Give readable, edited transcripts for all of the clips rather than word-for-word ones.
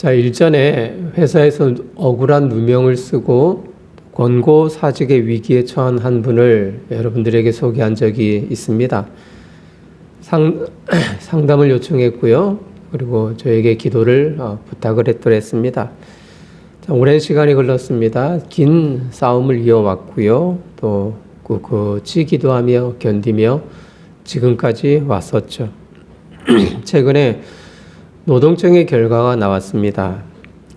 자, 일전에 회사에서 억울한 누명을 쓰고 권고사직의 위기에 처한 한 분을 여러분들에게 소개한 적이 있습니다. 상담을 요청했고요. 그리고 저에게 기도를 부탁을 했더랬습니다. 자, 오랜 시간이 흘렀습니다. 긴 싸움을 이어왔고요. 또 꿋꿋이 기도하며 견디며 지금까지 왔었죠. 최근에 노동청의 결과가 나왔습니다.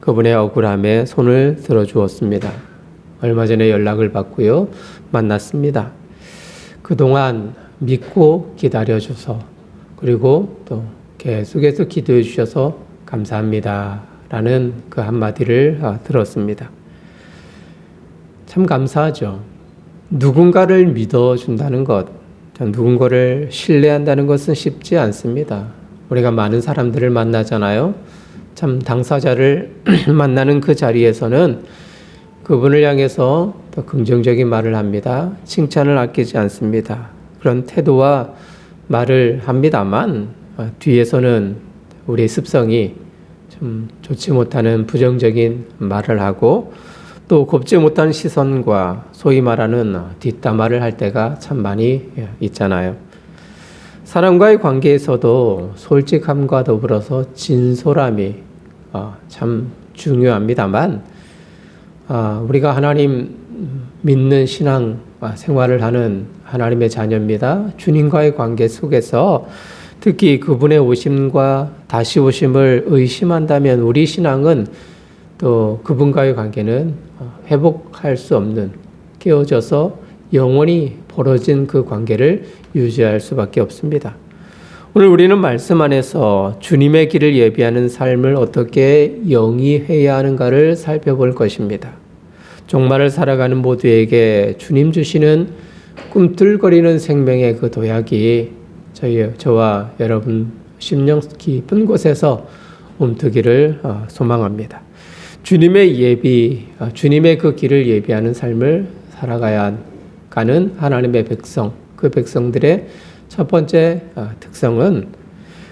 그분의 억울함에 손을 들어주었습니다. 얼마 전에 연락을 받고요. 만났습니다. 그동안 믿고 기다려줘서 그리고 또 계속해서 기도해 주셔서 감사합니다. 라는 그 한마디를 들었습니다. 참 감사하죠. 누군가를 믿어준다는 것, 누군가를 신뢰한다는 것은 쉽지 않습니다. 우리가 많은 사람들을 만나잖아요. 참 당사자를 만나는 그 자리에서는 그분을 향해서 더 긍정적인 말을 합니다. 칭찬을 아끼지 않습니다. 그런 태도와 말을 합니다만 뒤에서는 우리의 습성이 좀 좋지 못하는 부정적인 말을 하고 또 곱지 못한 시선과 소위 말하는 뒷담화를 할 때가 참 많이 있잖아요. 사람과의 관계에서도 솔직함과 더불어서 진솔함이 참 중요합니다만 우리가 하나님 믿는 신앙 생활을 하는 하나님의 자녀입니다. 주님과의 관계 속에서 특히 그분의 오심과 다시 오심을 의심한다면 우리 신앙은 또 그분과의 관계는 회복할 수 없는 깨어져서 영원히 벌어진 그 관계를 유지할 수밖에 없습니다. 오늘 우리는 말씀 안에서 주님의 길을 예비하는 삶을 어떻게 영위해야 하는가를 살펴볼 것입니다. 종말을 살아가는 모두에게 주님 주시는 꿈틀거리는 생명의 그 도약이 저와 여러분 심령 깊은 곳에서 움트기를 소망합니다. 주님의 그 길을 예비하는 삶을 살아가야 가는 하나님의 백성, 그 백성들의 첫 번째 특성은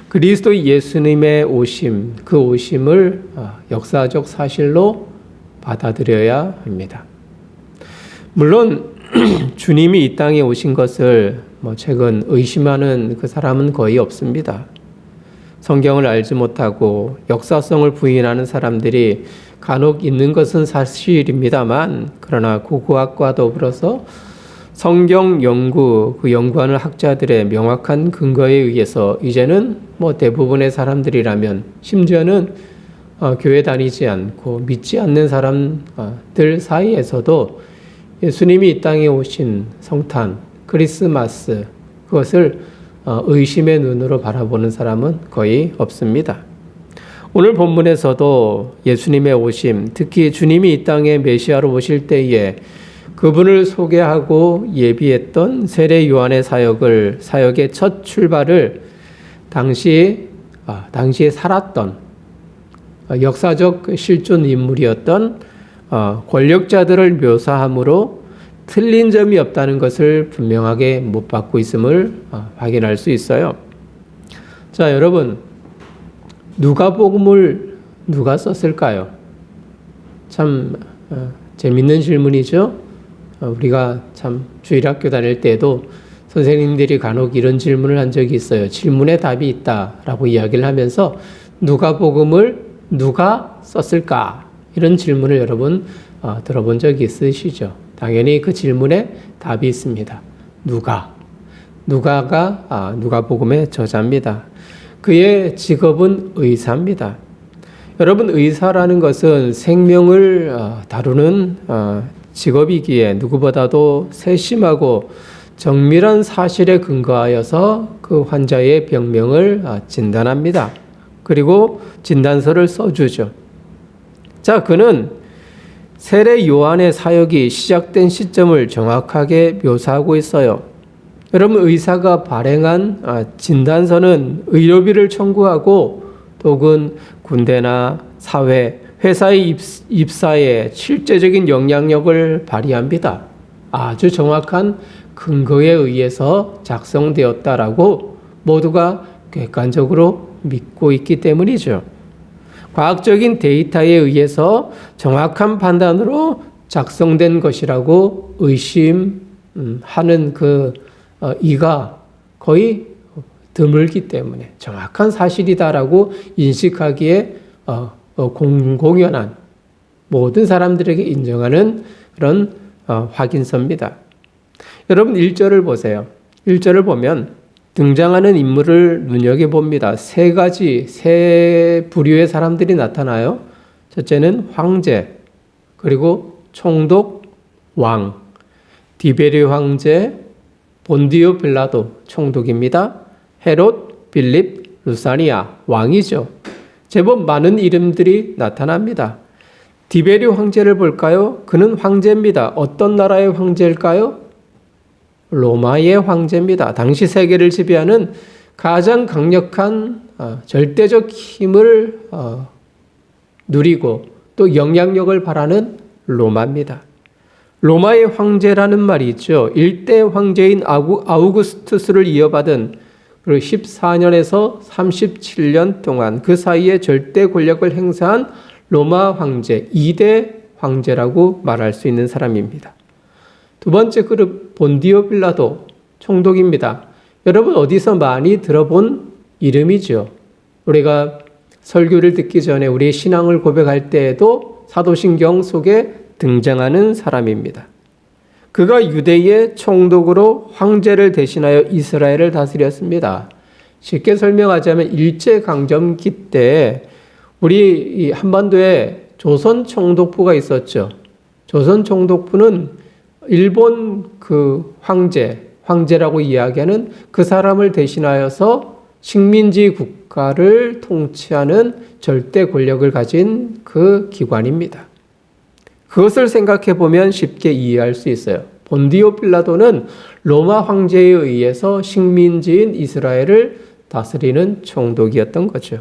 그리스도 예수님의 오심, 그 오심을 역사적 사실로 받아들여야 합니다. 물론 주님이 이 땅에 오신 것을 최근 의심하는 그 사람은 거의 없습니다. 성경을 알지 못하고 역사성을 부인하는 사람들이 간혹 있는 것은 사실입니다만 그러나 고고학과 더불어서 성경 연구, 그 연구하는 학자들의 명확한 근거에 의해서 이제는 대부분의 사람들이라면 심지어는 교회 다니지 않고 믿지 않는 사람들 사이에서도 예수님이 이 땅에 오신 성탄, 크리스마스 그것을 의심의 눈으로 바라보는 사람은 거의 없습니다. 오늘 본문에서도 예수님의 오심, 특히 주님이 이 땅에 메시아로 오실 때에 그분을 소개하고 예비했던 세례 요한의 사역의 첫 출발을 당시에 살았던 역사적 실존 인물이었던 권력자들을 묘사함으로 틀린 점이 없다는 것을 분명하게 못 받고 있음을 확인할 수 있어요. 자, 여러분, 누가복음을 누가 썼을까요? 참 재밌는 질문이죠. 우리가 참 주일학교 다닐 때도 선생님들이 간혹 이런 질문을 한 적이 있어요. 질문에 답이 있다라고 이야기를 하면서 누가복음을 누가 썼을까? 이런 질문을 여러분 들어본 적이 있으시죠? 당연히 그 질문에 답이 있습니다. 누가가 누가복음의 저자입니다. 그의 직업은 의사입니다. 여러분, 의사라는 것은 생명을 다루는 직업이기에 누구보다도 세심하고 정밀한 사실에 근거하여서 그 환자의 병명을 진단합니다. 그리고 진단서를 써주죠. 자, 그는 세례 요한의 사역이 시작된 시점을 정확하게 묘사하고 있어요. 여러분, 의사가 발행한 진단서는 의료비를 청구하고 또는 군대나 사회, 회사의 입사에 실제적인 영향력을 발휘합니다. 아주 정확한 근거에 의해서 작성되었다라고 모두가 객관적으로 믿고 있기 때문이죠. 과학적인 데이터에 의해서 정확한 판단으로 작성된 것이라고 의심하는 이가 거의 드물기 때문에 정확한 사실이다라고 인식하기에 공공연한 모든 사람들에게 인정하는 그런 확인서입니다. 여러분 1절을 보세요. 1절을 보면 등장하는 인물을 눈여겨봅니다. 세 부류의 사람들이 나타나요. 첫째는 황제, 그리고 총독, 왕, 디베르 황제, 본디오 빌라도 총독입니다. 헤롯, 빌립, 루사니아 왕이죠. 제법 많은 이름들이 나타납니다. 디베르 황제를 볼까요? 그는 황제입니다. 어떤 나라의 황제일까요? 로마의 황제입니다. 당시 세계를 지배하는 가장 강력한 절대적 힘을 누리고 또 영향력을 발하는 로마입니다. 로마의 황제라는 말이 있죠. 일대 황제인 아우구스투스를 이어받은 그리고 14년에서 37년 동안 그 사이에 절대 권력을 행사한 로마 황제, 2대 황제라고 말할 수 있는 사람입니다. 두 번째 그룹 본디오 빌라도 총독입니다. 여러분 어디서 많이 들어본 이름이죠. 우리가 설교를 듣기 전에 우리의 신앙을 고백할 때에도 사도신경 속에 등장하는 사람입니다. 그가 유대의 총독으로 황제를 대신하여 이스라엘을 다스렸습니다. 쉽게 설명하자면 일제강점기 때 우리 한반도에 조선 총독부가 있었죠. 조선 총독부는 일본 황제라고 이야기하는 그 사람을 대신하여서 식민지 국가를 통치하는 절대 권력을 가진 그 기관입니다. 그것을 생각해 보면 쉽게 이해할 수 있어요. 본디오 빌라도는 로마 황제에 의해서 식민지인 이스라엘을 다스리는 총독이었던 거죠.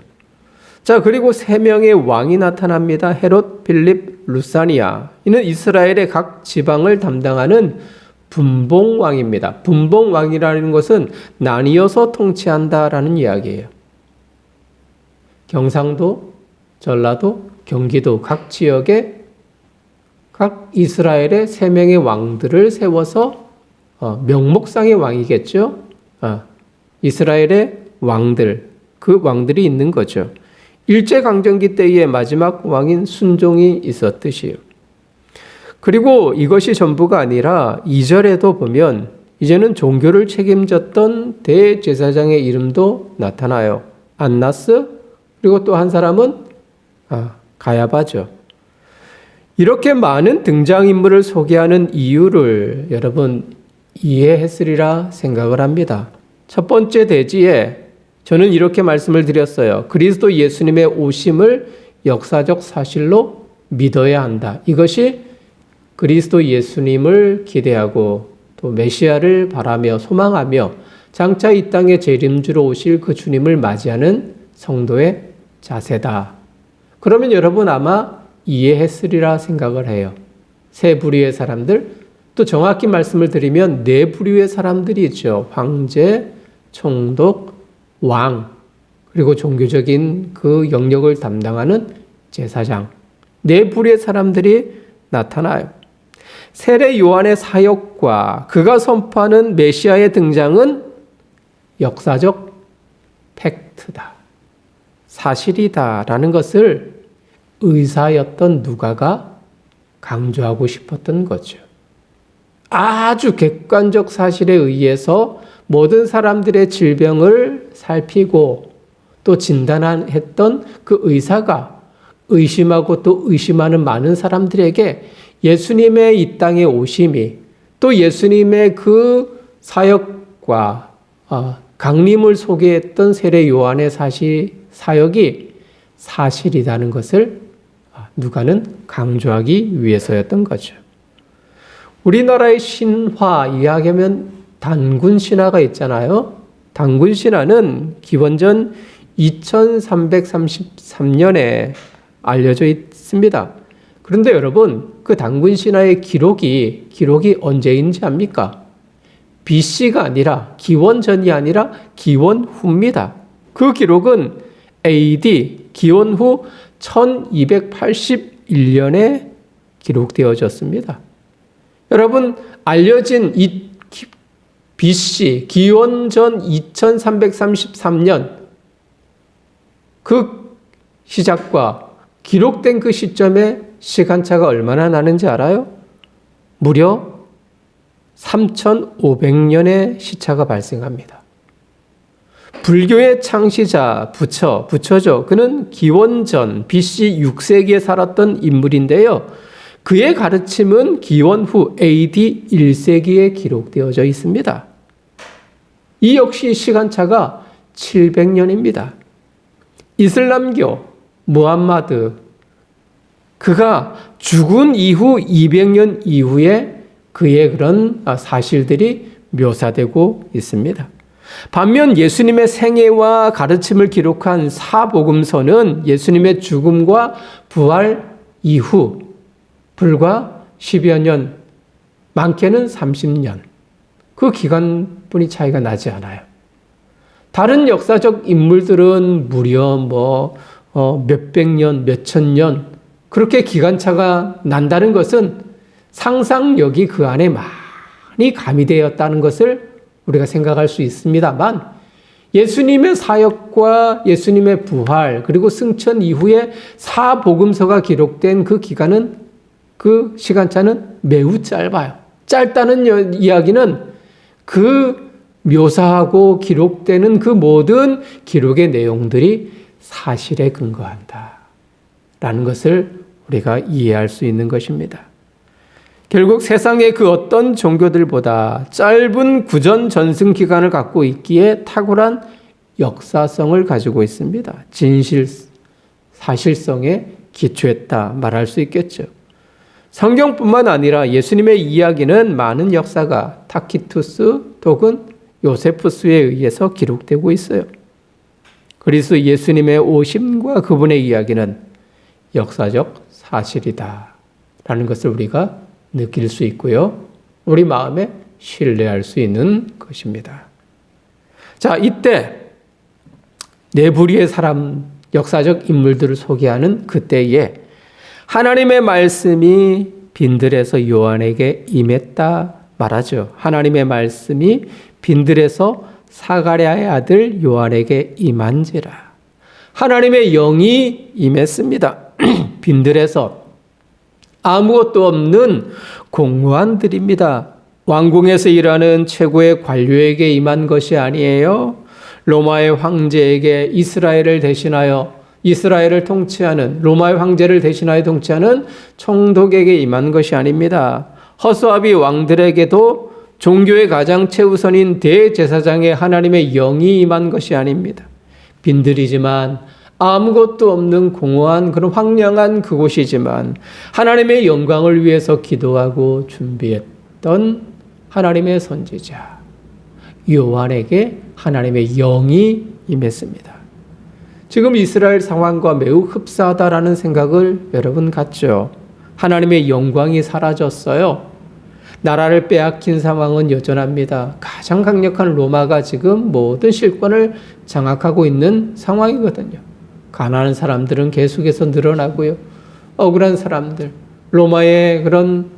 자, 그리고 3명의 왕이 나타납니다. 헤롯, 빌립, 루사니아. 이는 이스라엘의 각 지방을 담당하는 분봉왕입니다. 분봉왕이라는 것은 나뉘어서 통치한다라는 이야기예요. 경상도, 전라도, 경기도 각 지역에 각 이스라엘의 3명의 왕들을 세워서 명목상의 왕이겠죠. 이스라엘의 왕들, 그 왕들이 있는 거죠. 일제강점기 때의 마지막 왕인 순종이 있었듯이요. 그리고 이것이 전부가 아니라 2절에도 보면 이제는 종교를 책임졌던 대제사장의 이름도 나타나요. 안나스, 그리고 또 한 사람은 가야바죠. 이렇게 많은 등장인물을 소개하는 이유를 여러분 이해했으리라 생각을 합니다. 첫 번째 대지에 저는 이렇게 말씀을 드렸어요. 그리스도 예수님의 오심을 역사적 사실로 믿어야 한다. 이것이 그리스도 예수님을 기대하고 또 메시아를 바라며 소망하며 장차 이 땅에 재림주로 오실 그 주님을 맞이하는 성도의 자세다. 그러면 여러분 아마 이해했으리라 생각을 해요. 세 부류의 사람들, 또 정확히 말씀을 드리면 4부류의 사람들이 있죠. 황제, 총독, 왕, 그리고 종교적인 그 영역을 담당하는 제사장. 4부류의 사람들이 나타나요. 세례 요한의 사역과 그가 선포하는 메시아의 등장은 역사적 팩트다. 사실이다라는 것을 의사였던 누가가 강조하고 싶었던 거죠. 아주 객관적 사실에 의해서 모든 사람들의 질병을 살피고 또 진단했던 그 의사가 의심하고 또 의심하는 많은 사람들에게 예수님의 이 땅에 오심이 또 예수님의 그 사역과 강림을 소개했던 세례 요한의 사역이 사실이라는 것을 누가는 강조하기 위해서였던 거죠. 우리나라의 신화 이야기하면 단군 신화가 있잖아요. 단군 신화는 기원전 2333년에 알려져 있습니다. 그런데 여러분, 그 단군 신화의 기록이 언제인지 압니까? BC가 아니라 기원 전이 아니라 기원 후입니다. 그 기록은 AD 기원 후 1281년에 기록되어졌습니다. 여러분, 알려진 이 BC, 기원전 2333년 그 시작과 기록된 그 시점에 시간차가 얼마나 나는지 알아요? 무려 3500년의 시차가 발생합니다. 불교의 창시자 부처죠. 그는 기원전 BC 6세기에 살았던 인물인데요. 그의 가르침은 기원 후 AD 1세기에 기록되어져 있습니다. 이 역시 시간차가 700년입니다. 이슬람교 무함마드, 그가 죽은 이후 200년 이후에 그의 그런 사실들이 묘사되고 있습니다. 반면 예수님의 생애와 가르침을 기록한 사복음서는 예수님의 죽음과 부활 이후 불과 10여 년, 많게는 30년, 그 기간뿐이 차이가 나지 않아요. 다른 역사적 인물들은 무려 몇백 년, 몇천 년, 그렇게 기간차가 난다는 것은 상상력이 그 안에 많이 가미되었다는 것을 우리가 생각할 수 있습니다만, 예수님의 사역과 예수님의 부활 그리고 승천 이후에 사복음서가 기록된 그 기간은, 그 시간차는 매우 짧아요. 짧다는 이야기는 그 묘사하고 기록되는 그 모든 기록의 내용들이 사실에 근거한다 라는 것을 우리가 이해할 수 있는 것입니다. 결국 세상의 그 어떤 종교들보다 짧은 구전 전승 기간을 갖고 있기에 탁월한 역사성을 가지고 있습니다. 진실, 사실성에 기초했다 말할 수 있겠죠. 성경뿐만 아니라 예수님의 이야기는 많은 역사가 타키투스 혹은 요세푸스에 의해서 기록되고 있어요. 그리스 예수님의 오심과 그분의 이야기는 역사적 사실이다 라는 것을 우리가 느낄 수 있고요. 우리 마음에 신뢰할 수 있는 것입니다. 자, 이때 네 부류의 사람, 역사적 인물들을 소개하는 그때에 하나님의 말씀이 빈들에서 요한에게 임했다 말하죠. 하나님의 말씀이 빈들에서 사가랴의 아들 요한에게 임한지라. 하나님의 영이 임했습니다. 빈들에서 아무것도 없는 공무원들입니다. 왕궁에서 일하는 최고의 관료에게 임한 것이 아니에요. 로마의 황제에게 이스라엘을 대신하여 이스라엘을 통치하는, 로마의 황제를 대신하여 통치하는 총독에게 임한 것이 아닙니다. 허수아비 왕들에게도 종교의 가장 최우선인 대제사장의 하나님의 영이 임한 것이 아닙니다. 빈들이지만 아무것도 없는 공허한 그런 황량한 그곳이지만 하나님의 영광을 위해서 기도하고 준비했던 하나님의 선지자 요한에게 하나님의 영이 임했습니다. 지금 이스라엘 상황과 매우 흡사하다라는 생각을 여러분 갖죠. 하나님의 영광이 사라졌어요. 나라를 빼앗긴 상황은 여전합니다. 가장 강력한 로마가 지금 모든 실권을 장악하고 있는 상황이거든요. 가난한 사람들은 계속해서 늘어나고요. 억울한 사람들, 로마의 그런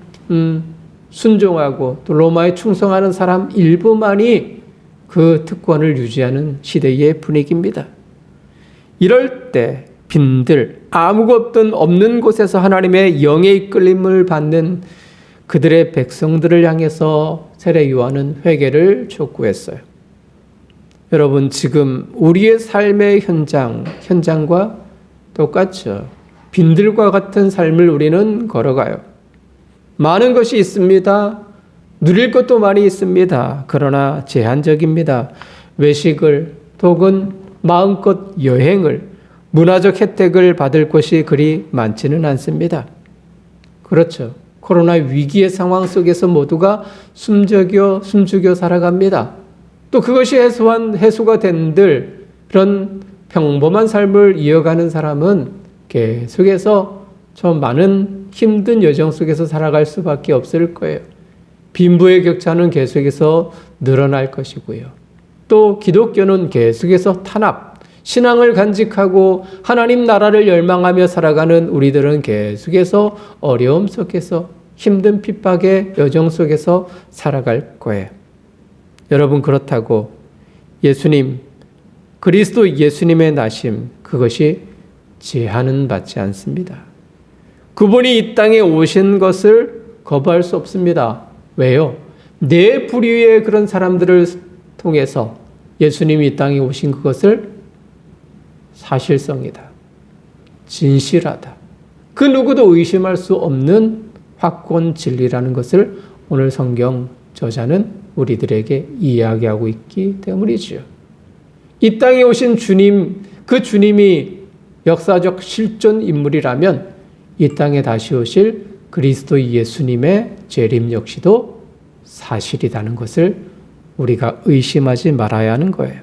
순종하고 또 로마에 충성하는 사람 일부만이 그 특권을 유지하는 시대의 분위기입니다. 이럴 때 빈들, 아무것도 없는 곳에서 하나님의 영의 이끌림을 받는 그들의 백성들을 향해서 세례 요한은 회개를 촉구했어요. 여러분, 지금 우리의 삶의 현장과 똑같죠. 빈들과 같은 삶을 우리는 걸어가요. 많은 것이 있습니다. 누릴 것도 많이 있습니다. 그러나 제한적입니다. 외식을 혹은 마음껏 여행을, 문화적 혜택을 받을 것이 그리 많지는 않습니다. 그렇죠. 코로나 위기의 상황 속에서 모두가 숨죽여 살아갑니다. 또 그것이 해소가 된들 그런 평범한 삶을 이어가는 사람은 계속해서 좀 많은 힘든 여정 속에서 살아갈 수밖에 없을 거예요. 빈부의 격차는 계속해서 늘어날 것이고요. 또 기독교는 계속해서 탄압, 신앙을 간직하고 하나님 나라를 열망하며 살아가는 우리들은 계속해서 어려움 속에서 힘든 핍박의 여정 속에서 살아갈 거예요. 여러분, 그렇다고 예수님, 그리스도 예수님의 나심, 그것이 제한은 받지 않습니다. 그분이 이 땅에 오신 것을 거부할 수 없습니다. 왜요? 내 부류의 그런 사람들을 통해서 예수님이 이 땅에 오신 그것을 사실성이다, 진실하다, 그 누구도 의심할 수 없는 확고한 진리라는 것을 오늘 성경 저자는 우리들에게 이야기하고 있기 때문이지요. 이 땅에 오신 주님, 그 주님이 역사적 실존 인물이라면 이 땅에 다시 오실 그리스도 예수님의 재림 역시도 사실이라는 것을 우리가 의심하지 말아야 하는 거예요.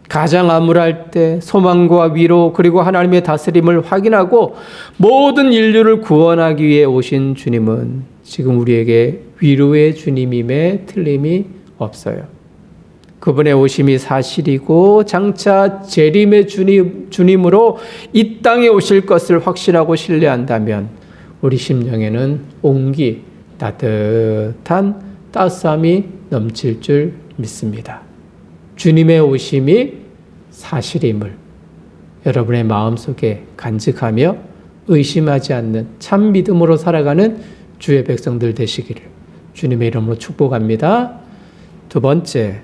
가장 암울할 때 소망과 위로 그리고 하나님의 다스림을 확인하고 모든 인류를 구원하기 위해 오신 주님은 지금 우리에게 위로의 주님임에 틀림이 없어요. 그분의 오심이 사실이고 장차 재림의 주님으로 이 땅에 오실 것을 확신하고 신뢰한다면 우리 심령에는 온기, 따뜻한 따스함이 넘칠 줄 믿습니다. 주님의 오심이 사실임을 여러분의 마음속에 간직하며 의심하지 않는 참 믿음으로 살아가는 주의 백성들 되시기를 주님의 이름으로 축복합니다. 두 번째,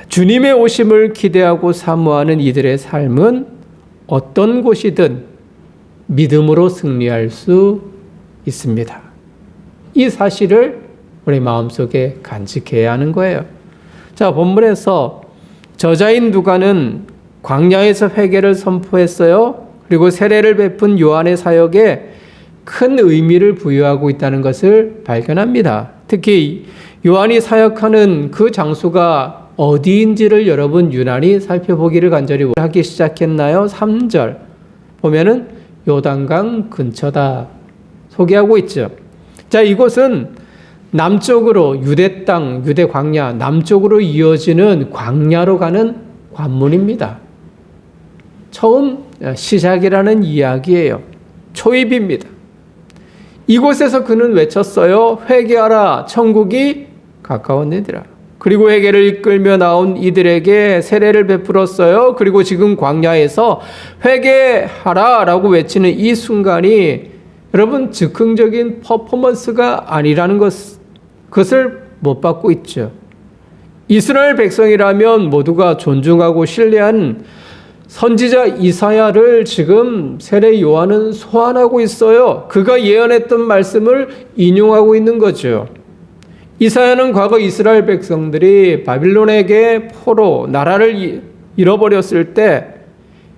주님의 오심을 기대하고 사모하는 이들의 삶은 어떤 곳이든 믿음으로 승리할 수 있습니다. 이 사실을 우리 마음속에 간직해야 하는 거예요. 자, 본문에서 저자인 누가는 광야에서 회개를 선포했어요. 그리고 세례를 베푼 요한의 사역에 큰 의미를 부여하고 있다는 것을 발견합니다. 특히 요한이 사역하는 그 장소가 어디인지를 여러분 유난히 살펴보기를 간절히 하기 시작했나요? 3절 보면은 요단강 근처다 소개하고 있죠. 자, 이곳은 남쪽으로 유대 땅, 유대 광야, 남쪽으로 이어지는 광야로 가는 관문입니다. 처음 시작이라는 이야기예요. 초입입니다. 이곳에서 그는 외쳤어요. 회개하라, 천국이 가까웠느니라. 그리고 회개를 이끌며 나온 이들에게 세례를 베풀었어요. 그리고 지금 광야에서 회개하라 라고 외치는 이 순간이 여러분 즉흥적인 퍼포먼스가 아니라는 그것을 못 받고 있죠. 이스라엘 백성이라면 모두가 존중하고 신뢰한 선지자 이사야를 지금 세례 요한은 소환하고 있어요. 그가 예언했던 말씀을 인용하고 있는 거죠. 이사야는 과거 이스라엘 백성들이 바빌론에게 포로 나라를 잃어버렸을 때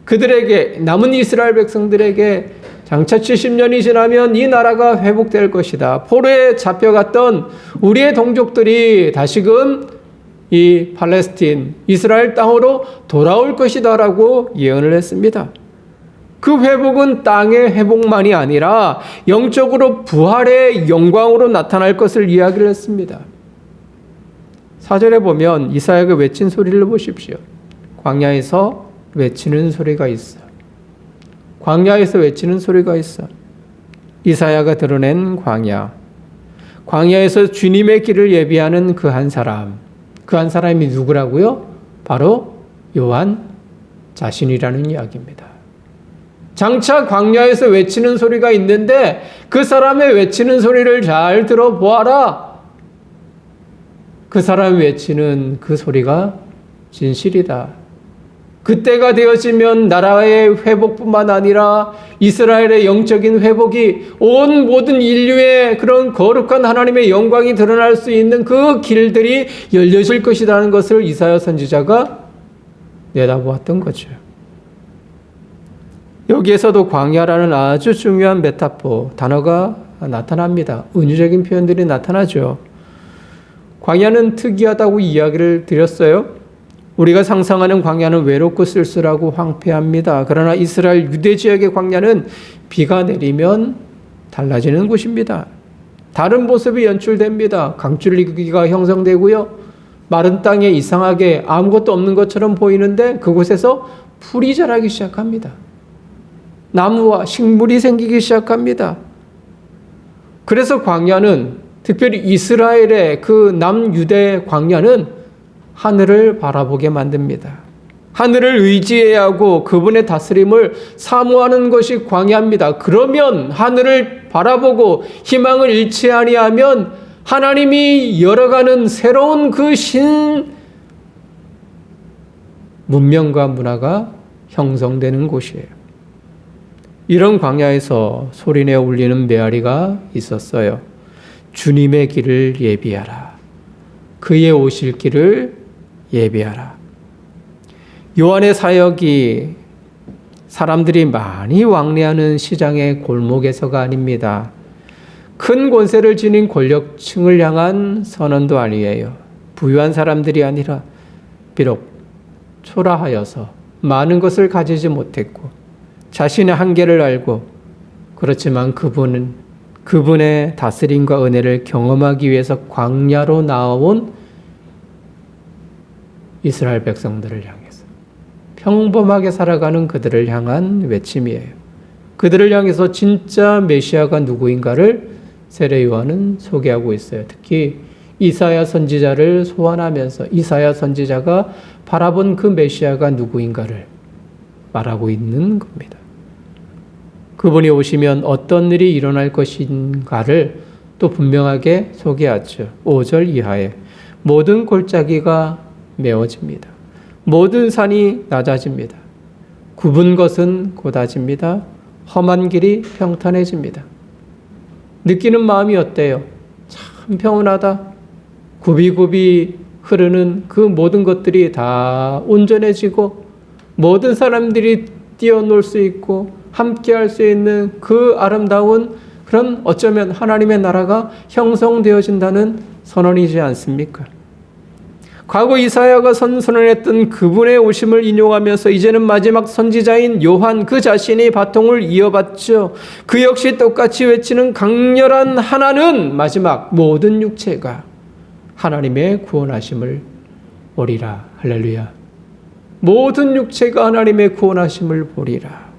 그들에게 남은 이스라엘 백성들에게 장차 70년이 지나면 이 나라가 회복될 것이다. 포로에 잡혀갔던 우리의 동족들이 다시금 이 팔레스틴, 이스라엘 땅으로 돌아올 것이다 라고 예언을 했습니다. 그 회복은 땅의 회복만이 아니라 영적으로 부활의 영광으로 나타날 것을 이야기를 했습니다. 4절에 보면 이사야가 외친 소리를 보십시오. 광야에서 외치는 소리가 있어. 광야에서 외치는 소리가 있어. 이사야가 드러낸 광야. 광야에서 주님의 길을 예비하는 그 한 사람. 그 한 사람이 누구라고요? 바로 요한 자신이라는 이야기입니다. 장차 광야에서 외치는 소리가 있는데 그 사람의 외치는 소리를 잘 들어보아라. 그 사람이 외치는 그 소리가 진실이다. 그때가 되어지면 나라의 회복뿐만 아니라 이스라엘의 영적인 회복이 온 모든 인류의 그런 거룩한 하나님의 영광이 드러날 수 있는 그 길들이 열려질 것이라는 것을 이사야 선지자가 내다보았던 거죠. 여기에서도 광야라는 아주 중요한 메타포, 단어가 나타납니다. 은유적인 표현들이 나타나죠. 광야는 특이하다고 이야기를 드렸어요. 우리가 상상하는 광야는 외롭고 쓸쓸하고 황폐합니다. 그러나 이스라엘 유대 지역의 광야는 비가 내리면 달라지는 곳입니다. 다른 모습이 연출됩니다. 강줄기가 형성되고요. 마른 땅에 이상하게 아무것도 없는 것처럼 보이는데 그곳에서 풀이 자라기 시작합니다. 나무와 식물이 생기기 시작합니다. 그래서 광야는, 특별히 이스라엘의 그 남유대 광야는 하늘을 바라보게 만듭니다. 하늘을 의지해야 하고 그분의 다스림을 사모하는 것이 광야입니다. 그러면 하늘을 바라보고 희망을 잃지 아니하면 하나님이 열어가는 새로운 그 문명과 문화가 형성되는 곳이에요. 이런 광야에서 소리내어 울리는 메아리가 있었어요. 주님의 길을 예비하라. 그의 오실 길을 예비하라. 요한의 사역이 사람들이 많이 왕래하는 시장의 골목에서가 아닙니다. 큰 권세를 지닌 권력층을 향한 선언도 아니에요. 부유한 사람들이 아니라 비록 초라하여서 많은 것을 가지지 못했고 자신의 한계를 알고, 그렇지만 그분의 다스림과 은혜를 경험하기 위해서 광야로 나온 이스라엘 백성들을 향해서, 평범하게 살아가는 그들을 향한 외침이에요. 그들을 향해서 진짜 메시아가 누구인가를 세례 요한은 소개하고 있어요. 특히 이사야 선지자를 소환하면서 이사야 선지자가 바라본 그 메시아가 누구인가를 말하고 있는 겁니다. 그분이 오시면 어떤 일이 일어날 것인가를 또 분명하게 소개하죠. 5절 이하에 모든 골짜기가 메워집니다. 모든 산이 낮아집니다. 굽은 것은 곧아집니다. 험한 길이 평탄해집니다. 느끼는 마음이 어때요? 참 평온하다. 굽이굽이 흐르는 그 모든 것들이 다 온전해지고 모든 사람들이 뛰어놀 수 있고 함께할 수 있는 그 아름다운 그런 어쩌면 하나님의 나라가 형성되어진다는 선언이지 않습니까? 과거 이사야가 선언했던 그분의 오심을 인용하면서 이제는 마지막 선지자인 요한 그 자신이 바통을 이어받죠. 그 역시 똑같이 외치는 강렬한 하나는 마지막 모든 육체가 하나님의 구원하심을 보리라. 할렐루야. 모든 육체가 하나님의 구원하심을 보리라.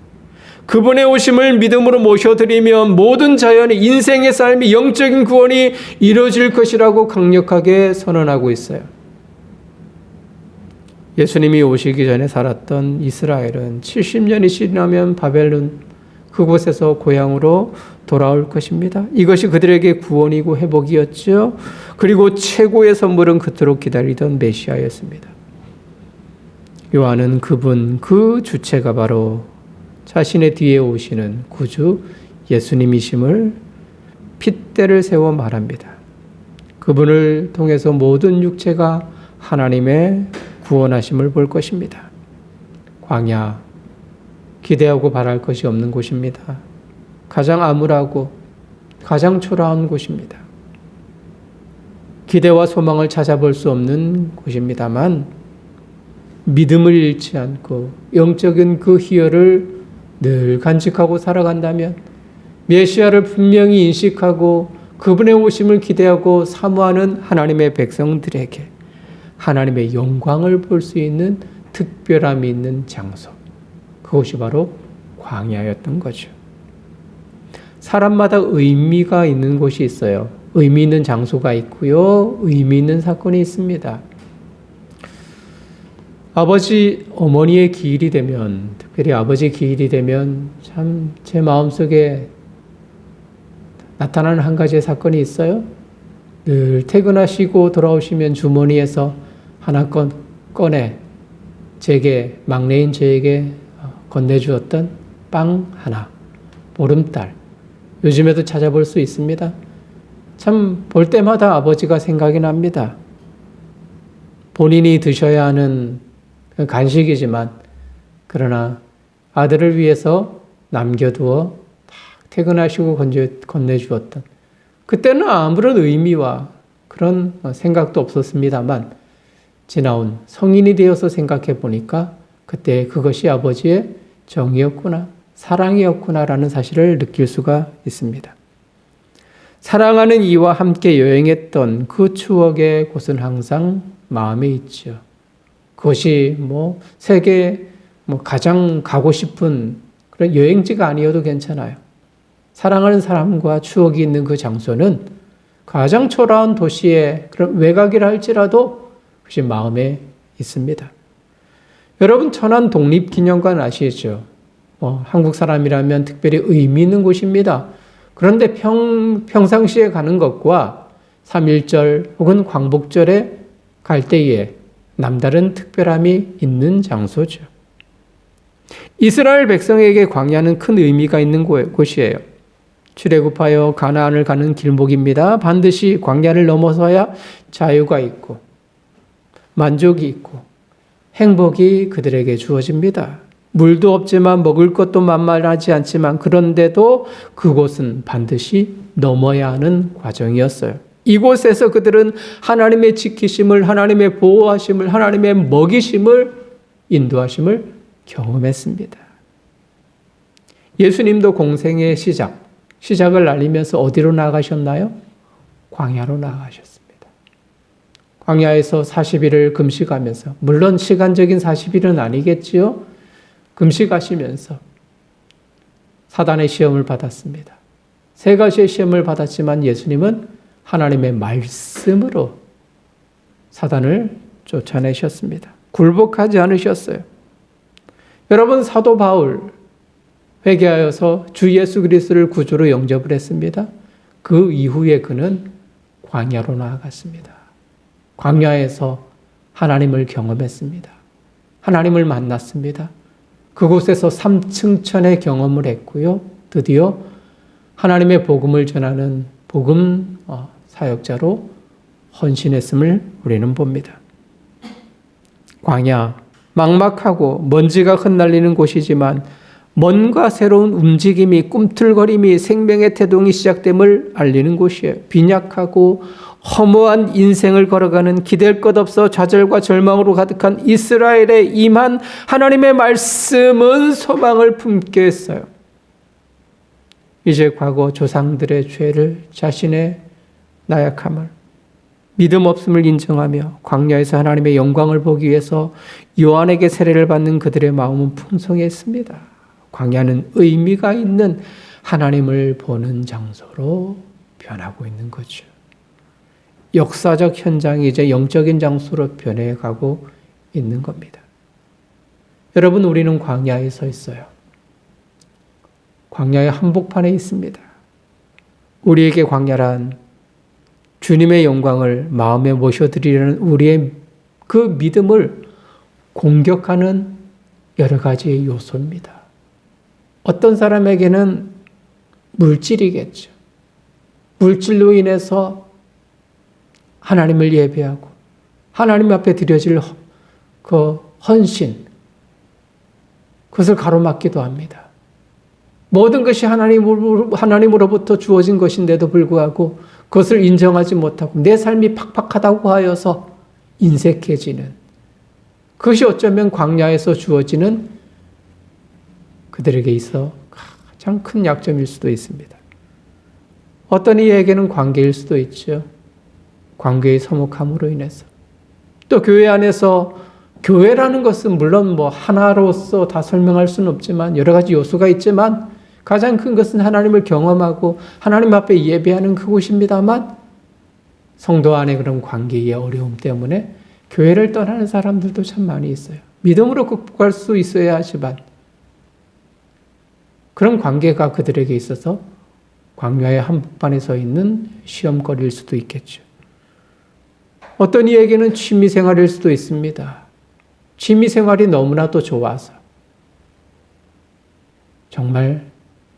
그분의 오심을 믿음으로 모셔드리면 모든 자연의 인생의 삶이 영적인 구원이 이루어질 것이라고 강력하게 선언하고 있어요. 예수님이 오시기 전에 살았던 이스라엘은 70년이 지나면 바벨론 그곳에서 고향으로 돌아올 것입니다. 이것이 그들에게 구원이고 회복이었죠. 그리고 최고의 선물은 그토록 기다리던 메시아였습니다. 요한은 그분 그 주체가 바로 자신의 뒤에 오시는 구주 예수님이심을 핏대를 세워 말합니다. 그분을 통해서 모든 육체가 하나님의 구원하심을 볼 것입니다. 광야, 기대하고 바랄 것이 없는 곳입니다. 가장 암울하고 가장 초라한 곳입니다. 기대와 소망을 찾아볼 수 없는 곳입니다만 믿음을 잃지 않고 영적인 그 희열을 늘 간직하고 살아간다면 메시아를 분명히 인식하고 그분의 오심을 기대하고 사모하는 하나님의 백성들에게 하나님의 영광을 볼 수 있는 특별함이 있는 장소, 그것이 바로 광야였던 거죠. 사람마다 의미가 있는 곳이 있어요. 의미 있는 장소가 있고요. 의미 있는 사건이 있습니다. 아버지, 어머니의 기일이 되면, 특별히 아버지 기일이 되면 참 제 마음속에 나타나는 한 가지의 사건이 있어요. 늘 퇴근하시고 돌아오시면 주머니에서 하나 꺼내 제게, 막내인 저에게 건네주었던 빵 하나, 보름달. 요즘에도 찾아볼 수 있습니다. 참 볼 때마다 아버지가 생각이 납니다. 본인이 드셔야 하는 간식이지만 그러나 아들을 위해서 남겨두어 퇴근하시고 건네주었던, 그때는 아무런 의미와 그런 생각도 없었습니다만 지나온 성인이 되어서 생각해 보니까 그때 그것이 아버지의 정이었구나, 사랑이었구나라는 사실을 느낄 수가 있습니다. 사랑하는 이와 함께 여행했던 그 추억의 곳은 항상 마음에 있죠. 그것이 세계 가장 가고 싶은 그런 여행지가 아니어도 괜찮아요. 사랑하는 사람과 추억이 있는 그 장소는 가장 초라한 도시의 그런 외곽이라 할지라도 그것이 마음에 있습니다. 여러분, 천안 독립기념관 아시죠? 한국 사람이라면 특별히 의미 있는 곳입니다. 그런데 평상시에 가는 것과 3.1절 혹은 광복절에 갈 때에 남다른 특별함이 있는 장소죠. 이스라엘 백성에게 광야는 큰 의미가 있는 곳이에요. 출애굽하여 가나안을 가는 길목입니다. 반드시 광야를 넘어서야 자유가 있고 만족이 있고 행복이 그들에게 주어집니다. 물도 없지만 먹을 것도 만만하지 않지만 그런데도 그곳은 반드시 넘어야 하는 과정이었어요. 이곳에서 그들은 하나님의 지키심을, 하나님의 보호하심을, 하나님의 먹이심을, 인도하심을 경험했습니다. 예수님도 공생의 시작을 알리면서 어디로 나가셨나요? 광야로 나가셨습니다. 광야에서 40일을 금식하면서, 물론 시간적인 40일은 아니겠지요. 금식하시면서 사단의 시험을 받았습니다. 세 가지의 시험을 받았지만 예수님은 하나님의 말씀으로 사단을 쫓아내셨습니다. 굴복하지 않으셨어요. 여러분, 사도 바울 회개하여서 주 예수 그리스도를 구주로 영접을 했습니다. 그 이후에 그는 광야로 나아갔습니다. 광야에서 하나님을 경험했습니다. 하나님을 만났습니다. 그곳에서 3층천의 경험을 했고요. 드디어 하나님의 복음을 전하는 복음 사역자로 헌신했음을 우리는 봅니다. 광야, 막막하고 먼지가 흩날리는 곳이지만 뭔가 새로운 움직임이, 꿈틀거림이, 생명의 태동이 시작됨을 알리는 곳이에요. 빈약하고 허무한 인생을 걸어가는 기댈 것 없어 좌절과 절망으로 가득한 이스라엘에 임한 하나님의 말씀은 소망을 품게 했어요. 이제 과거 조상들의 죄를, 자신의 나약함을, 믿음 없음을 인정하며 광야에서 하나님의 영광을 보기 위해서 요한에게 세례를 받는 그들의 마음은 풍성했습니다. 광야는 의미가 있는 하나님을 보는 장소로 변하고 있는 거죠. 역사적 현장이 이제 영적인 장소로 변해가고 있는 겁니다. 여러분, 우리는 광야에 서 있어요. 광야의 한복판에 있습니다. 우리에게 광야란 주님의 영광을 마음에 모셔드리려는 우리의 그 믿음을 공격하는 여러 가지의 요소입니다. 어떤 사람에게는 물질이겠죠. 물질로 인해서 하나님을 예배하고 하나님 앞에 드려질 그 헌신, 그것을 가로막기도 합니다. 모든 것이 하나님으로부터 주어진 것인데도 불구하고 그것을 인정하지 못하고 내 삶이 팍팍하다고 하여서 인색해지는, 그것이 어쩌면 광야에서 주어지는 그들에게 있어 가장 큰 약점일 수도 있습니다. 어떤 이에게는 관계일 수도 있죠. 관계의 서먹함으로 인해서. 또 교회 안에서, 교회라는 것은 물론 하나로서 다 설명할 수는 없지만 여러 가지 요소가 있지만 가장 큰 것은 하나님을 경험하고 하나님 앞에 예배하는 그곳입니다만, 성도 안에 그런 관계의 어려움 때문에 교회를 떠나는 사람들도 참 많이 있어요. 믿음으로 극복할 수 있어야 하지만 그런 관계가 그들에게 있어서 광야의 한복판에 서 있는 시험거리일 수도 있겠죠. 어떤 이에게는 취미생활일 수도 있습니다. 취미생활이 너무나도 좋아서 정말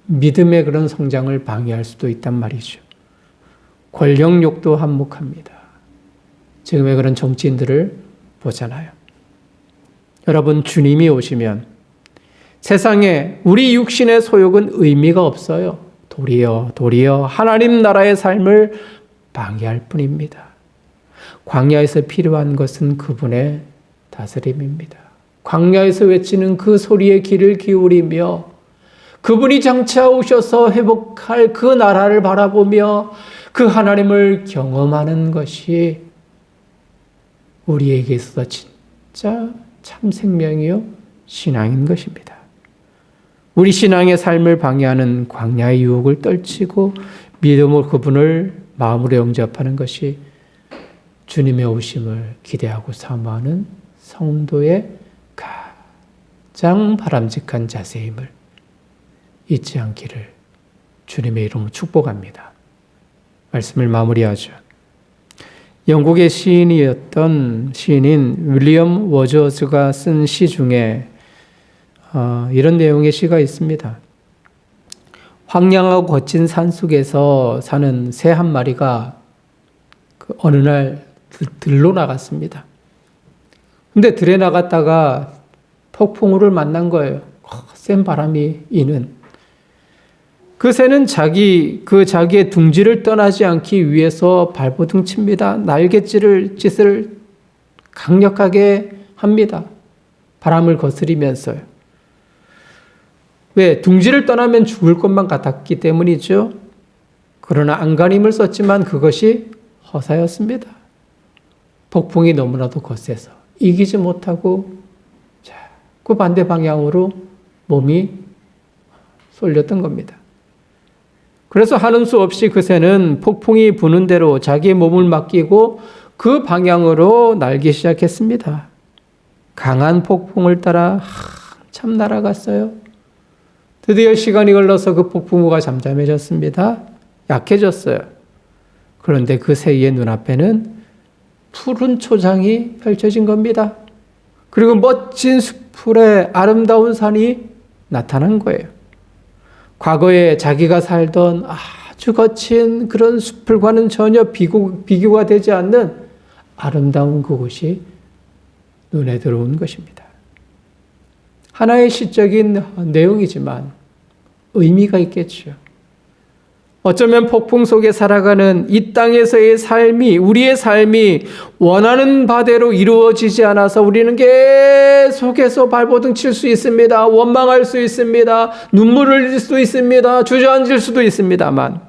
믿음의 그런 성장을 방해할 수도 있단 말이죠. 권력욕도 한몫합니다. 지금의 그런 정치인들을 보잖아요. 여러분, 주님이 오시면 세상에 우리 육신의 소욕은 의미가 없어요. 도리어 하나님 나라의 삶을 방해할 뿐입니다. 광야에서 필요한 것은 그분의 다스림입니다. 광야에서 외치는 그 소리에 귀를 기울이며 그분이 장차 오셔서 회복할 그 나라를 바라보며 그 하나님을 경험하는 것이 우리에게 있어서 진짜 참 생명이요 신앙인 것입니다. 우리 신앙의 삶을 방해하는 광야의 유혹을 떨치고 믿음으로 그분을 마음으로 영접하는 것이 주님의 오심을 기대하고 사모하는 성도의 가장 바람직한 자세임을 잊지 않기를 주님의 이름으로 축복합니다. 말씀을 마무리하죠. 영국의 시인이었던 시인인 윌리엄 워저스가 쓴 시 중에 이런 내용의 시가 있습니다. 황량하고 거친 산속에서 사는 새 한 마리가 어느 날 들로 나갔습니다. 근데 들에 나갔다가 폭풍우를 만난 거예요. 센 바람이 이는. 그 새는 자기의 둥지를 떠나지 않기 위해서 발버둥 칩니다. 날갯짓을 강력하게 합니다. 바람을 거스리면서요. 왜? 둥지를 떠나면 죽을 것만 같았기 때문이죠. 그러나 안간힘을 썼지만 그것이 허사였습니다. 폭풍이 너무나도 거세서 이기지 못하고 그 반대 방향으로 몸이 쏠렸던 겁니다. 그래서 하는 수 없이 그 새는 폭풍이 부는 대로 자기의 몸을 맡기고 그 방향으로 날기 시작했습니다. 강한 폭풍을 따라 한참 날아갔어요. 드디어 시간이 흘러서 그 폭풍우가 잠잠해졌습니다. 약해졌어요. 그런데 그 새의 눈앞에는 푸른 초장이 펼쳐진 겁니다. 그리고 멋진 숲풀에 아름다운 산이 나타난 거예요. 과거에 자기가 살던 아주 거친 그런 숲풀과는 전혀 비교가 되지 않는 아름다운 그곳이 눈에 들어온 것입니다. 하나의 시적인 내용이지만 의미가 있겠죠. 어쩌면 폭풍 속에 살아가는 이 땅에서의 삶이, 우리의 삶이 원하는 바대로 이루어지지 않아서 우리는 계속해서 발버둥 칠 수 있습니다. 원망할 수 있습니다. 눈물을 흘릴 수 있습니다. 주저앉을 수도 있습니다만,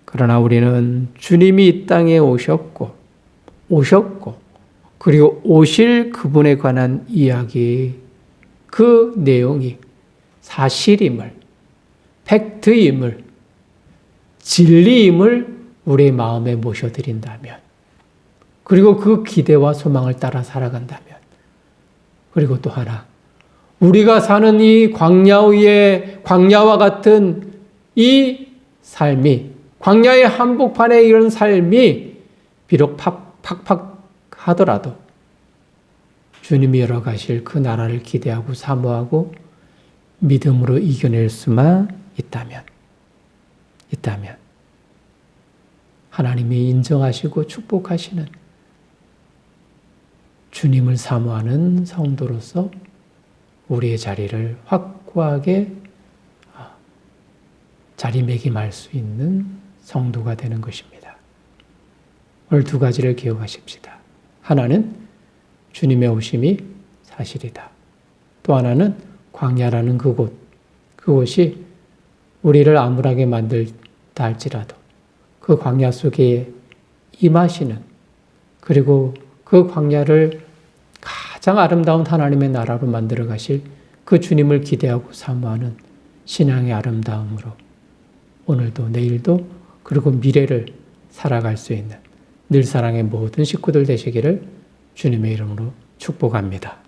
그러나 우리는 주님이 이 땅에 오셨고 그리고 오실 그분에 관한 이야기, 그 내용이 사실임을, 팩트임을, 진리임을 우리의 마음에 모셔드린다면, 그리고 그 기대와 소망을 따라 살아간다면, 그리고 또 하나, 우리가 사는 이 광야와 같은 이 삶이, 광야의 한복판에 이런 삶이 비록 팍팍하더라도 주님이 열어가실 그 나라를 기대하고 사모하고 믿음으로 이겨낼 수만 있다면 하나님이 인정하시고 축복하시는 주님을 사모하는 성도로서 우리의 자리를 확고하게 자리매김할 수 있는 성도가 되는 것입니다. 오늘 두 가지를 기억하십시다. 하나는 주님의 오심이 사실이다. 또 하나는 광야라는 그곳이 우리를 암울하게 만들다 할지라도 그 광야 속에 임하시는, 그리고 그 광야를 가장 아름다운 하나님의 나라로 만들어 가실 그 주님을 기대하고 사모하는 신앙의 아름다움으로 오늘도 내일도 그리고 미래를 살아갈 수 있는 늘사랑의 모든 식구들 되시기를 주님의 이름으로 축복합니다.